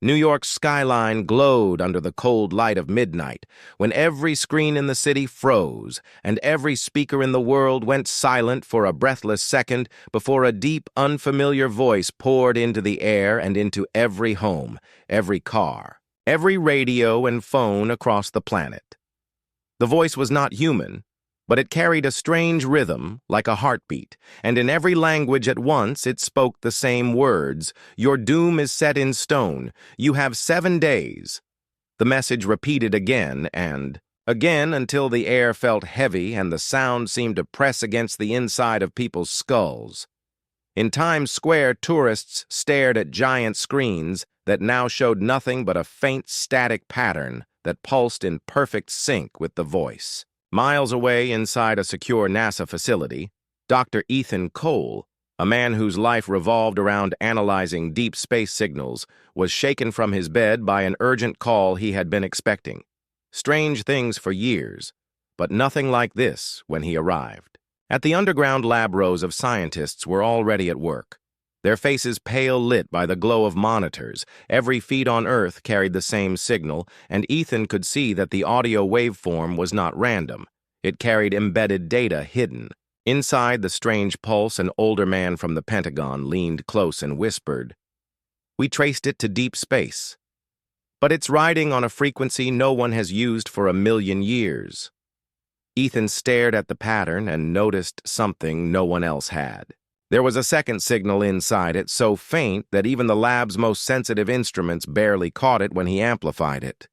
New York's skyline glowed under the cold light of midnight, when every screen in the city froze, and every speaker in the world went silent for a breathless second before a deep, unfamiliar voice poured into the air and into every home, every car, every radio and phone across the planet. The voice was not human, but it carried a strange rhythm, like a heartbeat, and in every language at once it spoke the same words: "Your doom is set in stone. You have 7 days." The message repeated again and again until the air felt heavy and the sound seemed to press against the inside of people's skulls. In Times Square, tourists stared at giant screens that now showed nothing but a faint static pattern that pulsed in perfect sync with the voice. Miles away inside a secure NASA facility, Dr. Ethan Cole, a man whose life revolved around analyzing deep space signals, was shaken from his bed by an urgent call he had been expecting. Strange things for years, but nothing like this when he arrived. At the underground lab rows of scientists were already at work, their faces pale lit by the glow of monitors. Every feed on Earth carried the same signal, and Ethan could see that the audio waveform was not random. It carried embedded data hidden. Inside the strange pulse, an older man from the Pentagon leaned close and whispered, "We traced it to deep space, but it's riding on a frequency no one has used for 1,000,000 years." Ethan stared at the pattern and noticed something no one else had. There was a second signal inside it, so faint that even the lab's most sensitive instruments barely caught it when he amplified it.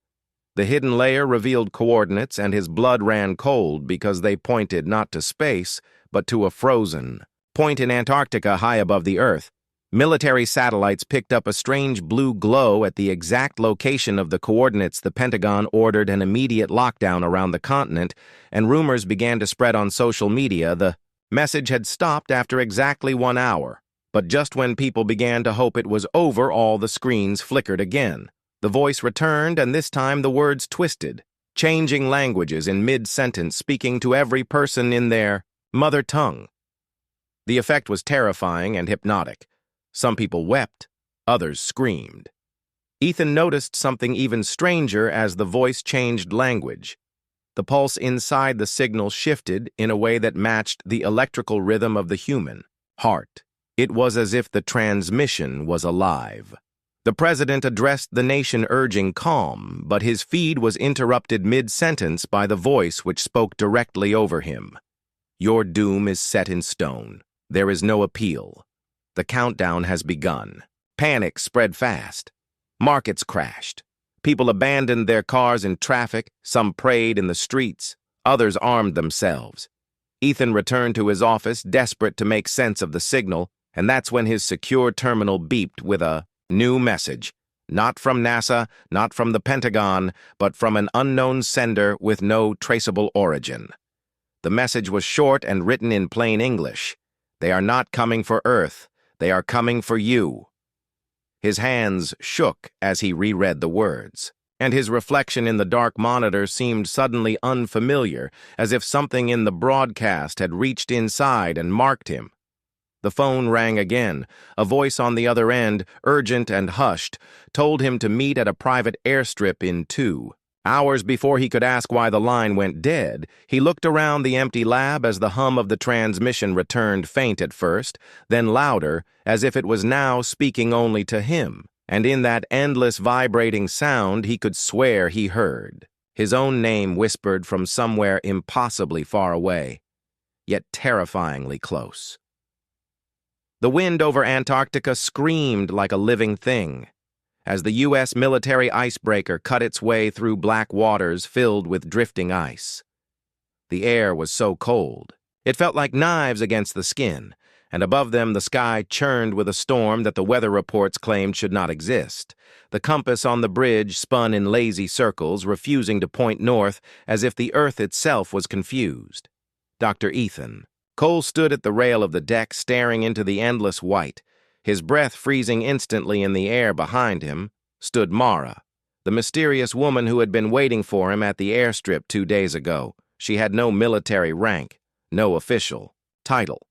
The hidden layer revealed coordinates, and his blood ran cold because they pointed not to space, but to a frozen point in Antarctica high above the Earth. Military satellites picked up a strange blue glow at the exact location of the coordinates. The Pentagon ordered an immediate lockdown around the continent, and rumors began to spread on social media. The message had stopped after exactly 1 hour, but just when people began to hope it was over, all the screens flickered again. The voice returned, and this time the words twisted, changing languages in mid-sentence, speaking to every person in their mother tongue. The effect was terrifying and hypnotic. Some people wept, others screamed. Ethan noticed something even stranger as the voice changed language. The pulse inside the signal shifted in a way that matched the electrical rhythm of the human heart. It was as if the transmission was alive. The president addressed the nation urging calm, but his feed was interrupted mid-sentence by the voice which spoke directly over him. "Your doom is set in stone. There is no appeal. The countdown has begun." Panic spread fast. Markets crashed. People abandoned their cars in traffic, some prayed in the streets, others armed themselves. Ethan returned to his office, desperate to make sense of the signal, and that's when his secure terminal beeped with a new message. Not from NASA, not from the Pentagon, but from an unknown sender with no traceable origin. The message was short and written in plain English. "They are not coming for Earth. They are coming for you." His hands shook as he reread the words, and his reflection in the dark monitor seemed suddenly unfamiliar, as if something in the broadcast had reached inside and marked him. The phone rang again. A voice on the other end, urgent and hushed, told him to meet at a private airstrip in 2 hours. Before he could ask why the line went dead, he looked around the empty lab as the hum of the transmission returned, faint at first, then louder, as if it was now speaking only to him. And in that endless vibrating sound he could swear he heard his own name whispered from somewhere impossibly far away, yet terrifyingly close. The wind over Antarctica screamed like a living thing, as the U.S. military icebreaker cut its way through black waters filled with drifting ice. The air was so cold, it felt like knives against the skin, and above them the sky churned with a storm that the weather reports claimed should not exist. The compass on the bridge spun in lazy circles, refusing to point north, as if the Earth itself was confused. Dr. Ethan Cole stood at the rail of the deck, staring into the endless white. His breath freezing instantly in the air behind him, stood Mara, the mysterious woman who had been waiting for him at the airstrip 2 days ago. She had no military rank, no official title.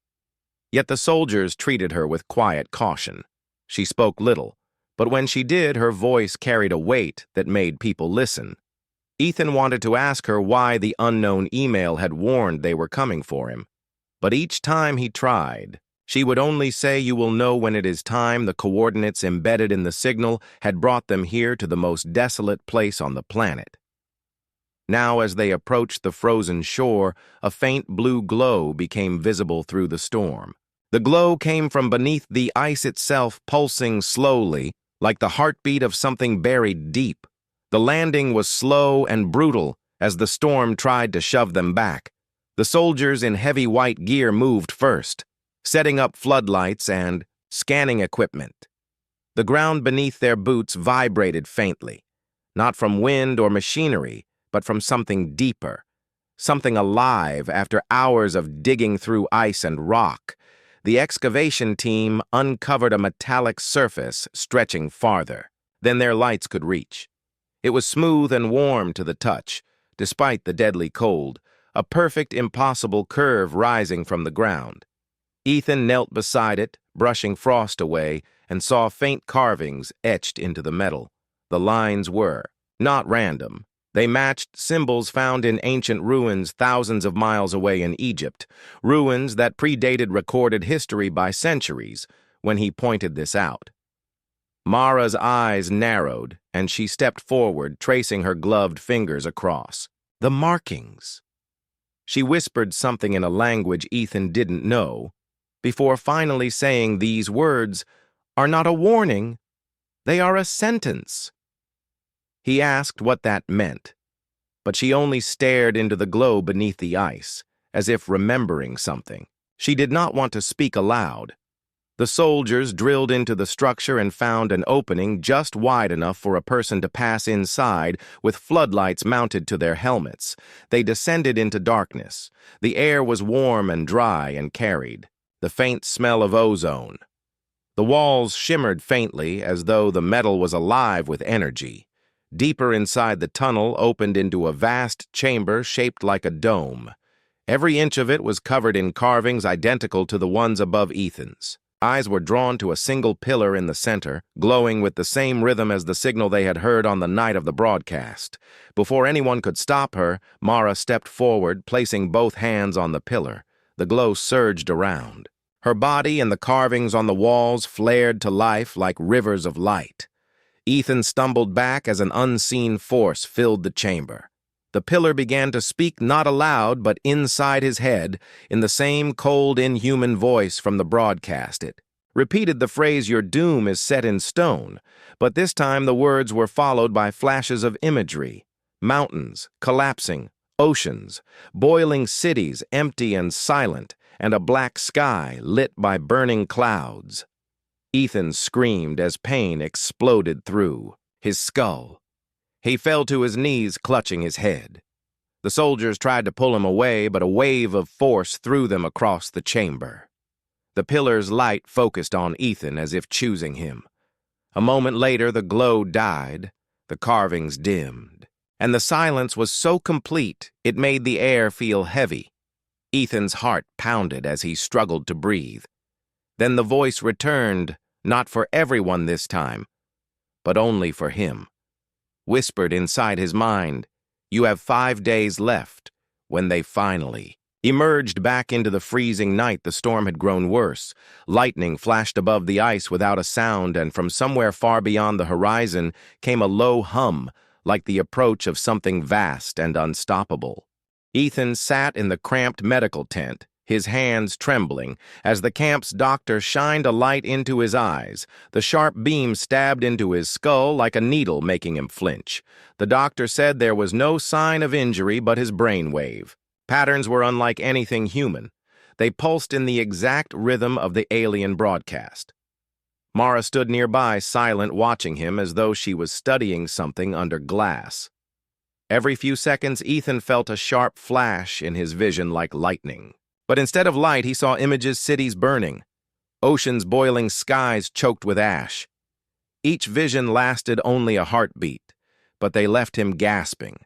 Yet the soldiers treated her with quiet caution. She spoke little, But when she did, her voice carried a weight that made people listen. Ethan wanted to ask her why the unknown email had warned they were coming for him. But each time he tried, she would only say, "You will know when it is time." The coordinates embedded in the signal had brought them here to the most desolate place on the planet. Now, as they approached the frozen shore, a faint blue glow became visible through the storm. The glow came from beneath the ice itself, pulsing slowly, like the heartbeat of something buried deep. The landing was slow and brutal as the storm tried to shove them back. The soldiers in heavy white gear moved first, setting up floodlights and scanning equipment. The ground beneath their boots vibrated faintly, not from wind or machinery, but from something deeper, something alive. After hours of digging through ice and rock, the excavation team uncovered a metallic surface stretching farther than their lights could reach. It was smooth and warm to the touch, despite the deadly cold, a perfect, impossible curve rising from the ground. Ethan knelt beside it, brushing frost away, and saw faint carvings etched into the metal. The lines were not random. They matched symbols found in ancient ruins thousands of miles away in Egypt, ruins that predated recorded history by centuries when he pointed this out. Mara's eyes narrowed, and she stepped forward, tracing her gloved fingers across. The markings. She whispered something in a language Ethan didn't know, before finally saying, "These words are not a warning, they are a sentence." He asked what that meant, but she only stared into the glow beneath the ice, as if remembering something. She did not want to speak aloud. The soldiers drilled into the structure and found an opening just wide enough for a person to pass inside, with floodlights mounted to their helmets. They descended into darkness. The air was warm and dry and carried the faint smell of ozone. The walls shimmered faintly, as though the metal was alive with energy. Deeper inside, the tunnel opened into a vast chamber shaped like a dome. Every inch of it was covered in carvings identical to the ones above Ethan's. Eyes were drawn to a single pillar in the center, glowing with the same rhythm as the signal they had heard on the night of the broadcast. Before anyone could stop her, Mara stepped forward, placing both hands on the pillar. The glow surged around. Her body and the carvings on the walls flared to life like rivers of light. Ethan stumbled back as an unseen force filled the chamber. The pillar began to speak, not aloud, but inside his head, in the same cold, inhuman voice from the broadcast. It repeated the phrase, "Your doom is set in stone," but this time the words were followed by flashes of imagery. Mountains collapsing, oceans, boiling cities empty and silent, and a black sky lit by burning clouds. Ethan screamed as pain exploded through his skull. He fell to his knees, clutching his head. The soldiers tried to pull him away, but a wave of force threw them across the chamber. The pillar's light focused on Ethan as if choosing him. A moment later, the glow died, the carvings dimmed, and the silence was so complete it made the air feel heavy. Ethan's heart pounded as he struggled to breathe. Then the voice returned, not for everyone this time, but only for him. Whispered inside his mind, "You have 5 days left." When they finally emerged back into the freezing night, the storm had grown worse. Lightning flashed above the ice without a sound, and from somewhere far beyond the horizon came a low hum, like the approach of something vast and unstoppable. Ethan sat in the cramped medical tent, his hands trembling, as the camp's doctor shined a light into his eyes. The sharp beam stabbed into his skull like a needle, making him flinch. The doctor said there was no sign of injury but his brainwave. Patterns were unlike anything human. They pulsed in the exact rhythm of the alien broadcast. Mara stood nearby, silent, watching him as though she was studying something under glass. Every few seconds, Ethan felt a sharp flash in his vision like lightning. But instead of light, he saw images: cities burning, oceans boiling, skies choked with ash. Each vision lasted only a heartbeat, but they left him gasping.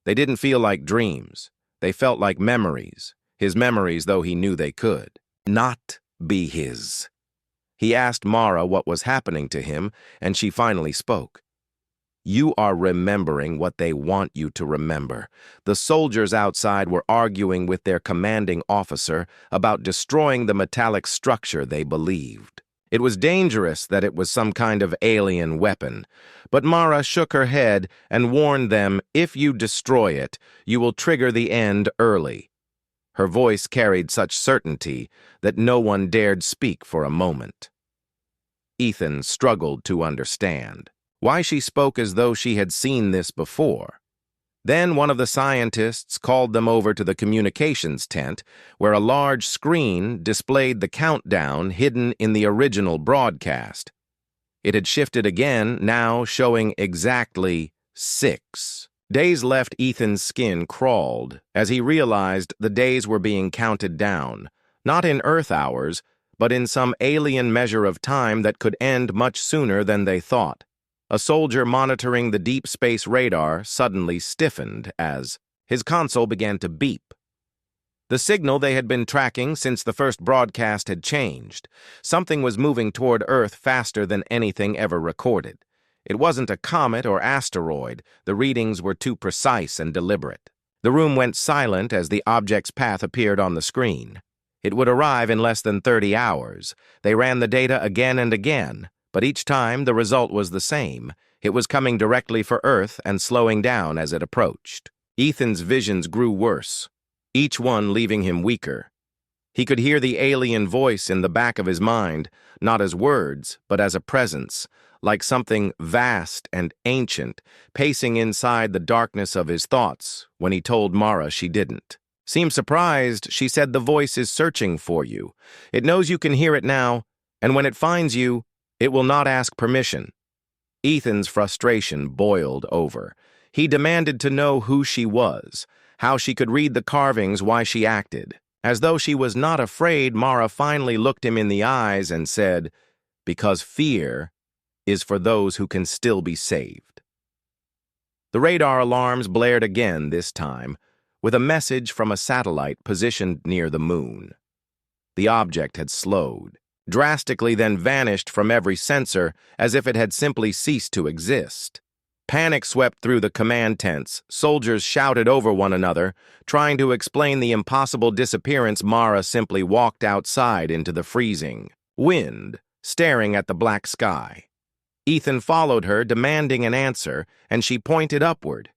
They didn't feel like dreams. They felt like memories, his memories, though he knew they could not be his. He asked Mara what was happening to him, and she finally spoke. "You are remembering what they want you to remember. The soldiers outside were arguing with their commanding officer about destroying the metallic structure they believed. It was dangerous that it was some kind of alien weapon, but Mara shook her head and warned them, if you destroy it, you will trigger the end early." Her voice carried such certainty that no one dared speak for a moment. Ethan struggled to understand why she spoke as though she had seen this before. Then one of the scientists called them over to the communications tent, where a large screen displayed the countdown hidden in the original broadcast. It had shifted again, now showing exactly 6. Days left Ethan's skin crawled as he realized the days were being counted down, not in Earth hours, but in some alien measure of time that could end much sooner than they thought. A soldier monitoring the deep space radar suddenly stiffened as his console began to beep. The signal they had been tracking since the first broadcast had changed. Something was moving toward Earth faster than anything ever recorded. It wasn't a comet or asteroid. The readings were too precise and deliberate. The room went silent as the object's path appeared on the screen. It would arrive in less than 30 hours. They ran the data again and again, but each time the result was the same. It was coming directly for Earth and slowing down as it approached. Ethan's visions grew worse, each one leaving him weaker. He could hear the alien voice in the back of his mind, not as words, but as a presence, like something vast and ancient, pacing inside the darkness of his thoughts when he told Mara she didn't. "Seem surprised," she said. "The voice is searching for you. It knows you can hear it now, and when it finds you, it will not ask permission." Ethan's frustration boiled over. He demanded to know who she was, how she could read the carvings, why she acted. As though she was not afraid, Mara finally looked him in the eyes and said, "Because fear is for those who can still be saved." The radar alarms blared again this time, with a message from a satellite positioned near the moon. The object had slowed, drastically, then vanished from every sensor as if it had simply ceased to exist. Panic swept through the command tents. Soldiers shouted over one another, trying to explain the impossible disappearance. Mara simply walked outside into the freezing wind, staring at the black sky. Ethan followed her, demanding an answer, and she pointed upward.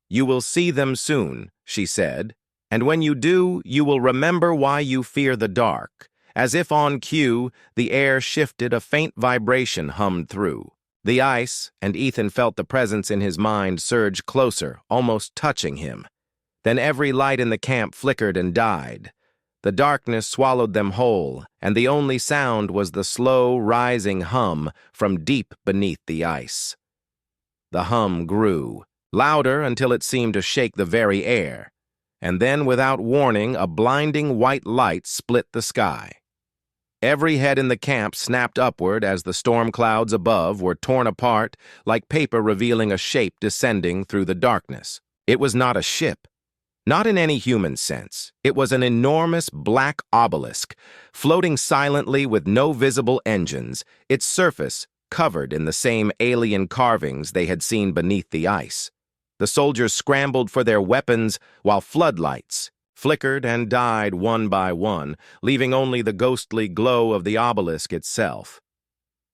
"You will see them soon," she said, "and when you do, you will remember why you fear the dark." As if on cue, the air shifted, a faint vibration hummed through the ice, and Ethan felt the presence in his mind surge closer, almost touching him. Then every light in the camp flickered and died. The darkness swallowed them whole, and the only sound was the slow, rising hum from deep beneath the ice. The hum grew, louder until it seemed to shake the very air, and then, without warning, a blinding white light split the sky. Every head in the camp snapped upward as the storm clouds above were torn apart like paper, revealing a shape descending through the darkness. It was not a ship, not in any human sense. It was an enormous black obelisk, floating silently with no visible engines, its surface covered in the same alien carvings they had seen beneath the ice. The soldiers scrambled for their weapons while floodlights flickered and died one by one, leaving only the ghostly glow of the obelisk itself.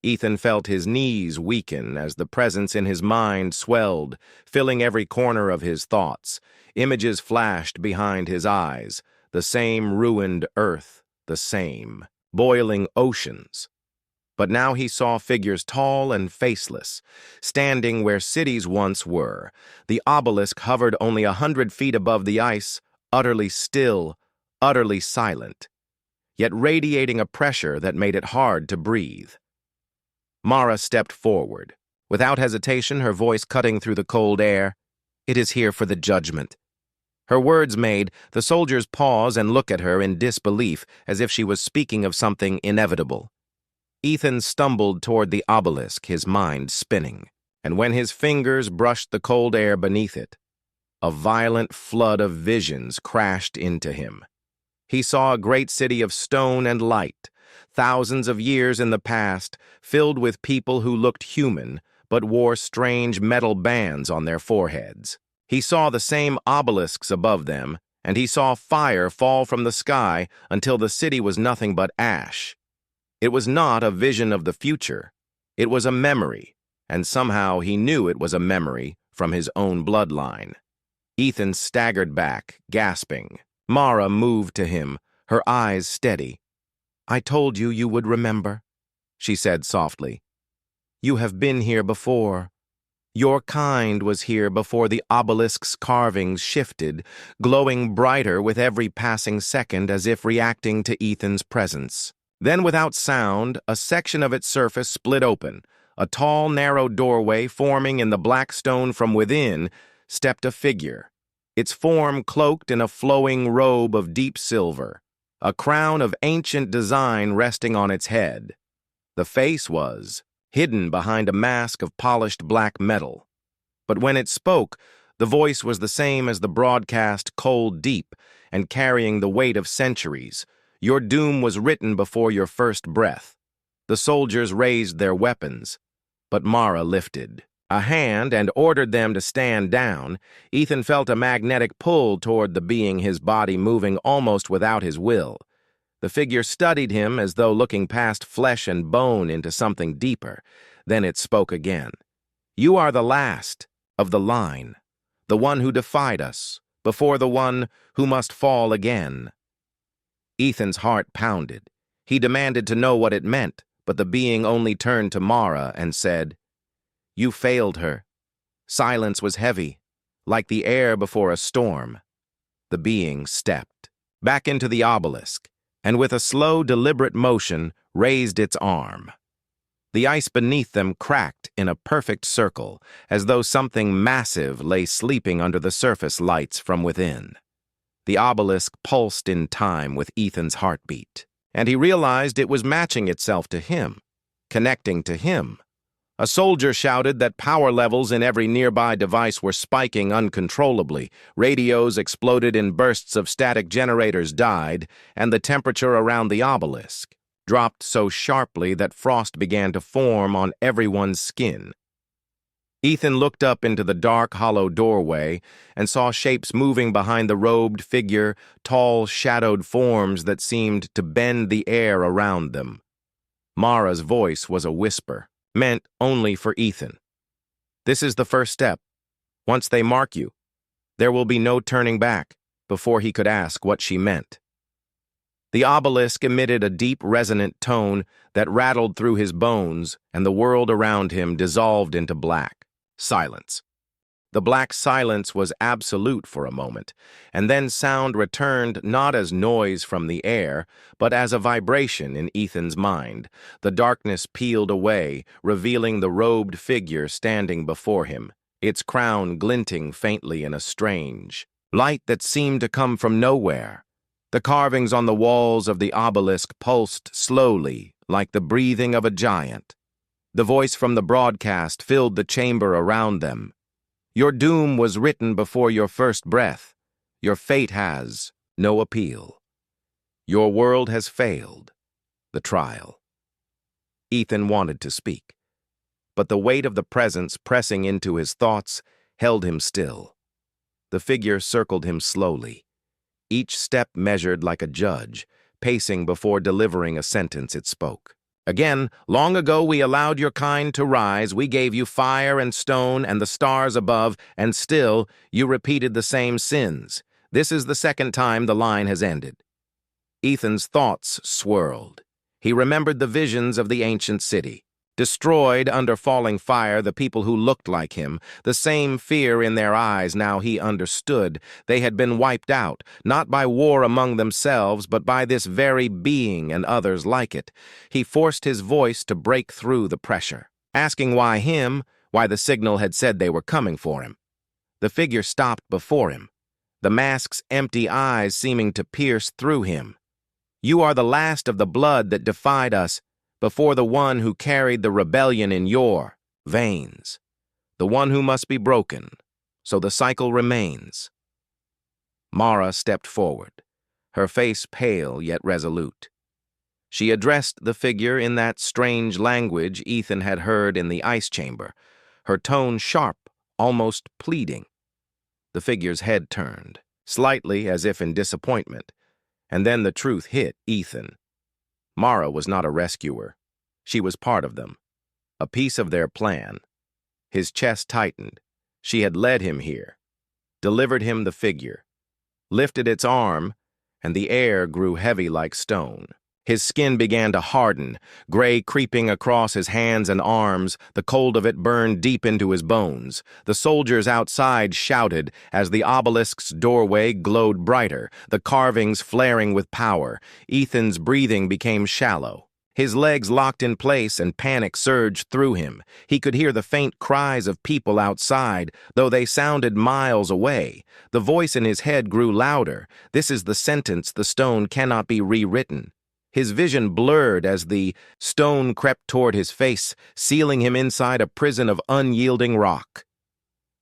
Ethan felt his knees weaken as the presence in his mind swelled, filling every corner of his thoughts. Images flashed behind his eyes, the same ruined earth, the same boiling oceans. But now he saw figures tall and faceless, standing where cities once were. The obelisk hovered only 100 feet above the ice, utterly still, utterly silent, yet radiating a pressure that made it hard to breathe. Mara stepped forward. Without hesitation, her voice cutting through the cold air, "It is here for the judgment." Her words made the soldiers pause and look at her in disbelief, as if she was speaking of something inevitable. Ethan stumbled toward the obelisk, his mind spinning, and when his fingers brushed the cold air beneath it, a violent flood of visions crashed into him. He saw a great city of stone and light, thousands of years in the past, filled with people who looked human but wore strange metal bands on their foreheads. He saw the same obelisks above them, and he saw fire fall from the sky until the city was nothing but ash. It was not a vision of the future. It was a memory, and somehow he knew it was a memory from his own bloodline. Ethan staggered back, gasping. Mara moved to him, her eyes steady. "I told you you would remember," she said softly. "You have been here before. Your kind was here before the obelisk's carvings shifted, glowing brighter with every passing second as if reacting to Ethan's presence. Then, without sound, a section of its surface split open. A tall, narrow doorway forming in the black stone from within stepped a figure, its form cloaked in a flowing robe of deep silver, a crown of ancient design resting on its head. The face was hidden behind a mask of polished black metal. But when it spoke, the voice was the same as the broadcast, cold deep, and carrying the weight of centuries. Your doom was written before your first breath. The soldiers raised their weapons, but Mara lifted a hand and ordered them to stand down. Ethan felt a magnetic pull toward the being, his body moving almost without his will. The figure studied him as though looking past flesh and bone into something deeper. Then it spoke again. "You are the last of the line, the one who defied us, before the one who must fall again." Ethan's heart pounded. He demanded to know what it meant, but the being only turned to Mara and said, "You failed her." Silence was heavy, like the air before a storm. The being stepped back into the obelisk, and with a slow, deliberate motion, raised its arm. The ice beneath them cracked in a perfect circle, as though something massive lay sleeping under the surface lights from within. The obelisk pulsed in time with Ethan's heartbeat, and he realized it was matching itself to him, connecting to him. A soldier shouted that power levels in every nearby device were spiking uncontrollably. Radios exploded in bursts of static, generators died, and the temperature around the obelisk dropped so sharply that frost began to form on everyone's skin. Ethan looked up into the dark, hollow doorway and saw shapes moving behind the robed figure, tall, shadowed forms that seemed to bend the air around them. Mara's voice was a whisper, meant only for Ethan. "This is the first step. Once they mark you, there will be no turning back," before he could ask what she meant. The obelisk emitted a deep, resonant tone that rattled through his bones, and the world around him dissolved into black. Silence. The black silence was absolute for a moment, and then sound returned not as noise from the air, but as a vibration in Ethan's mind. The darkness peeled away, revealing the robed figure standing before him, its crown glinting faintly in a strange light that seemed to come from nowhere. The carvings on the walls of the obelisk pulsed slowly, like the breathing of a giant. The voice from the broadcast filled the chamber around them. "Your doom was written before your first breath. Your fate has no appeal. Your world has failed the trial." Ethan wanted to speak, but the weight of the presence pressing into his thoughts held him still. The figure circled him slowly, each step measured like a judge, pacing before delivering a sentence it spoke. "Again, long ago we allowed your kind to rise. We gave you fire and stone and the stars above, and still you repeated the same sins. This is the second time the line has ended." Ethan's thoughts swirled. He remembered the visions of the ancient city. Destroyed under falling fire, the people who looked like him, the same fear in their eyes. Now he understood. They had been wiped out, not by war among themselves, but by this very being and others like it. He forced his voice to break through the pressure, asking why him, why the signal had said they were coming for him. The figure stopped before him, the mask's empty eyes seeming to pierce through him. "You are the last of the blood that defied us, before the one who carried the rebellion in your veins, the one who must be broken, so the cycle remains." Mara stepped forward, her face pale yet resolute. She addressed the figure in that strange language Ethan had heard in the ice chamber, her tone sharp, almost pleading. The figure's head turned, slightly as if in disappointment, and then the truth hit Ethan. Mara was not a rescuer. She was part of them, a piece of their plan. His chest tightened. She had led him here, delivered him the figure, lifted its arm, and the air grew heavy like stone. His skin began to harden, gray creeping across his hands and arms. The cold of it burned deep into his bones. The soldiers outside shouted as the obelisk's doorway glowed brighter, the carvings flaring with power. Ethan's breathing became shallow. His legs locked in place and panic surged through him. He could hear the faint cries of people outside, though they sounded miles away. The voice in his head grew louder. This is the sentence the stone cannot be rewritten. His vision blurred as the stone crept toward his face, sealing him inside a prison of unyielding rock.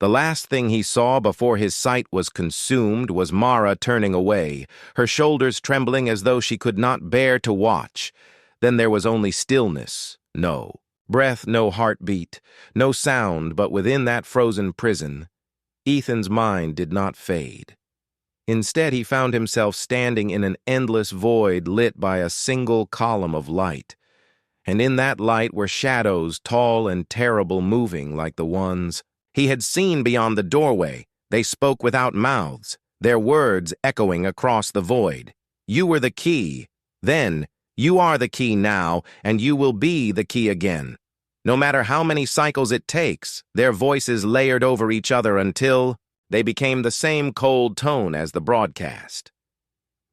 The last thing he saw before his sight was consumed was Mara turning away, her shoulders trembling as though she could not bear to watch. Then there was only stillness, no breath, no heartbeat, no sound, but within that frozen prison, Ethan's mind did not fade. Instead, he found himself standing in an endless void lit by a single column of light. And in that light were shadows, tall and terrible, moving like the ones he had seen beyond the doorway. They spoke without mouths, their words echoing across the void. You were the key. Then, you are the key now, and you will be the key again. No matter how many cycles it takes, their voices layered over each other until they became the same cold tone as the broadcast.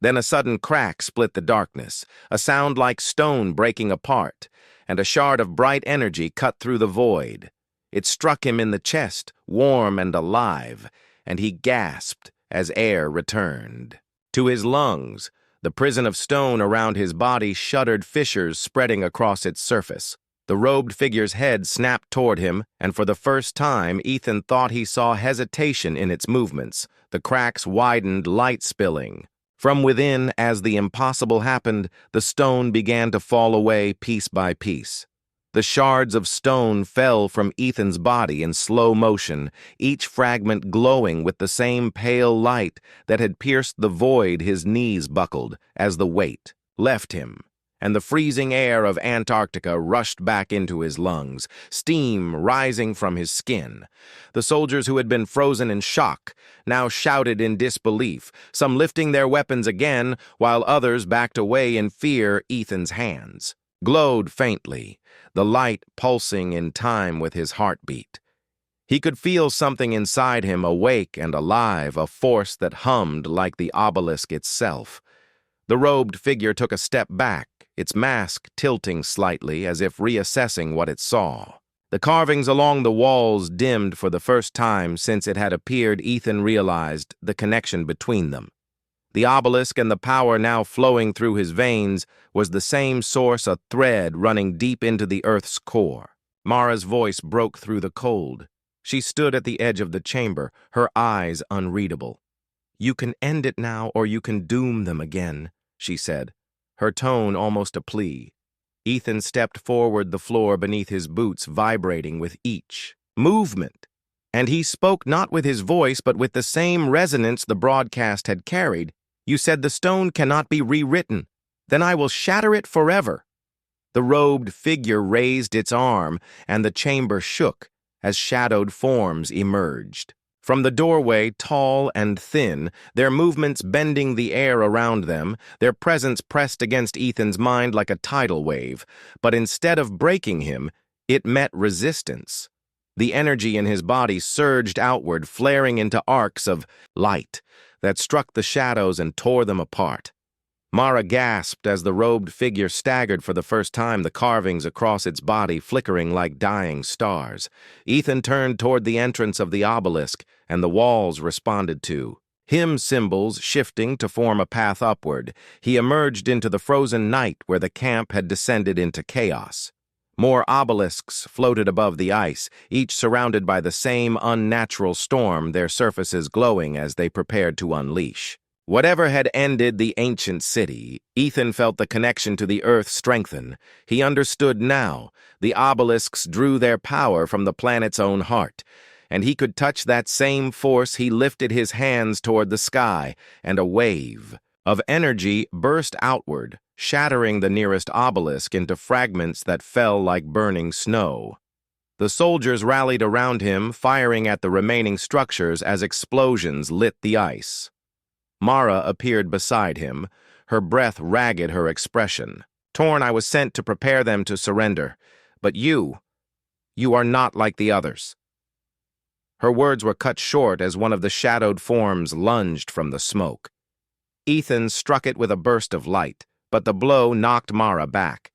Then a sudden crack split the darkness, a sound like stone breaking apart, and a shard of bright energy cut through the void. It struck him in the chest, warm and alive, and he gasped as air returned. To his lungs, the prison of stone around his body shuddered, fissures spreading across its surface. The robed figure's head snapped toward him, and for the first time, Ethan thought he saw hesitation in its movements. The cracks widened, light spilling. From within, as the impossible happened, the stone began to fall away piece by piece. The shards of stone fell from Ethan's body in slow motion, each fragment glowing with the same pale light that had pierced the void. His knees buckled as the weight left him, and the freezing air of Antarctica rushed back into his lungs, steam rising from his skin. The soldiers who had been frozen in shock now shouted in disbelief, some lifting their weapons again, while others backed away in fear. Ethan's hands glowed faintly, the light pulsing in time with his heartbeat. He could feel something inside him awake and alive, a force that hummed like the obelisk itself. The robed figure took a step back, its mask tilting slightly as if reassessing what it saw. The carvings along the walls dimmed for the first time since it had appeared. Ethan realized the connection between them. The obelisk and the power now flowing through his veins was the same source, a thread running deep into the Earth's core. Mara's voice broke through the cold. She stood at the edge of the chamber, her eyes unreadable. "You can end it now, or you can doom them again," she said, her tone almost a plea. Ethan stepped forward, the floor beneath his boots vibrating with each movement. And he spoke not with his voice, but with the same resonance the broadcast had carried. "You said the stone cannot be rewritten. Then I will shatter it forever." The robed figure raised its arm, and the chamber shook as shadowed forms emerged. From the doorway, tall and thin, their movements bending the air around them, their presence pressed against Ethan's mind like a tidal wave. But instead of breaking him, it met resistance. The energy in his body surged outward, flaring into arcs of light that struck the shadows and tore them apart. Mara gasped as the robed figure staggered for the first time, the carvings across its body flickering like dying stars. Ethan turned toward the entrance of the obelisk, and the walls responded to him, symbols shifting to form a path upward. He emerged into the frozen night where the camp had descended into chaos. More obelisks floated above the ice, each surrounded by the same unnatural storm, their surfaces glowing as they prepared to unleash. Whatever had ended the ancient city, Ethan felt the connection to the earth strengthen. He understood now. The obelisks drew their power from the planet's own heart, and he could touch that same force. He lifted his hands toward the sky, and a wave of energy burst outward, shattering the nearest obelisk into fragments that fell like burning snow. The soldiers rallied around him, firing at the remaining structures as explosions lit the ice. Mara appeared beside him, her breath ragged, her expression. "Torn, I was sent to prepare them to surrender. But you are not like the others." Her words were cut short as one of the shadowed forms lunged from the smoke. Ethan struck it with a burst of light, but the blow knocked Mara back.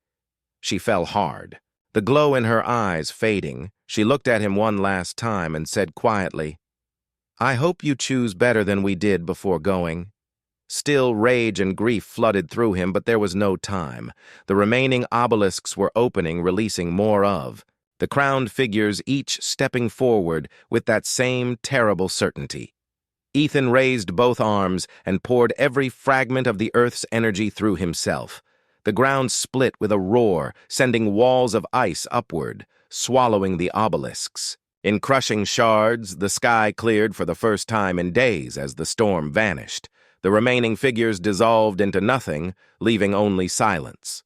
She fell hard, the glow in her eyes fading. She looked at him one last time and said quietly, "I hope you choose better than we did before going." Still, rage and grief flooded through him, but there was no time. The remaining obelisks were opening, releasing more of the crowned figures, each stepping forward with that same terrible certainty. Ethan raised both arms and poured every fragment of the Earth's energy through himself. The ground split with a roar, sending walls of ice upward, swallowing the obelisks. In crushing shards, the sky cleared for the first time in days as the storm vanished. The remaining figures dissolved into nothing, leaving only silence.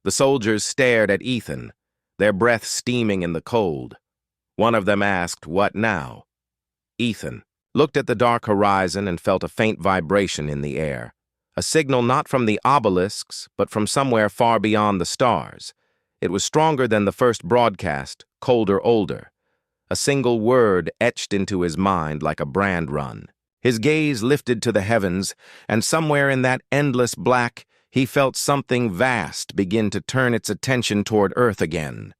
The soldiers stared at Ethan, their breath steaming in the cold. One of them asked, "What now?" Ethan looked at the dark horizon and felt a faint vibration in the air. A signal not from the obelisks, but from somewhere far beyond the stars. It was stronger than the first broadcast, colder, older. A single word etched into his mind like a brand run. His gaze lifted to the heavens, and somewhere in that endless black, he felt something vast begin to turn its attention toward Earth again.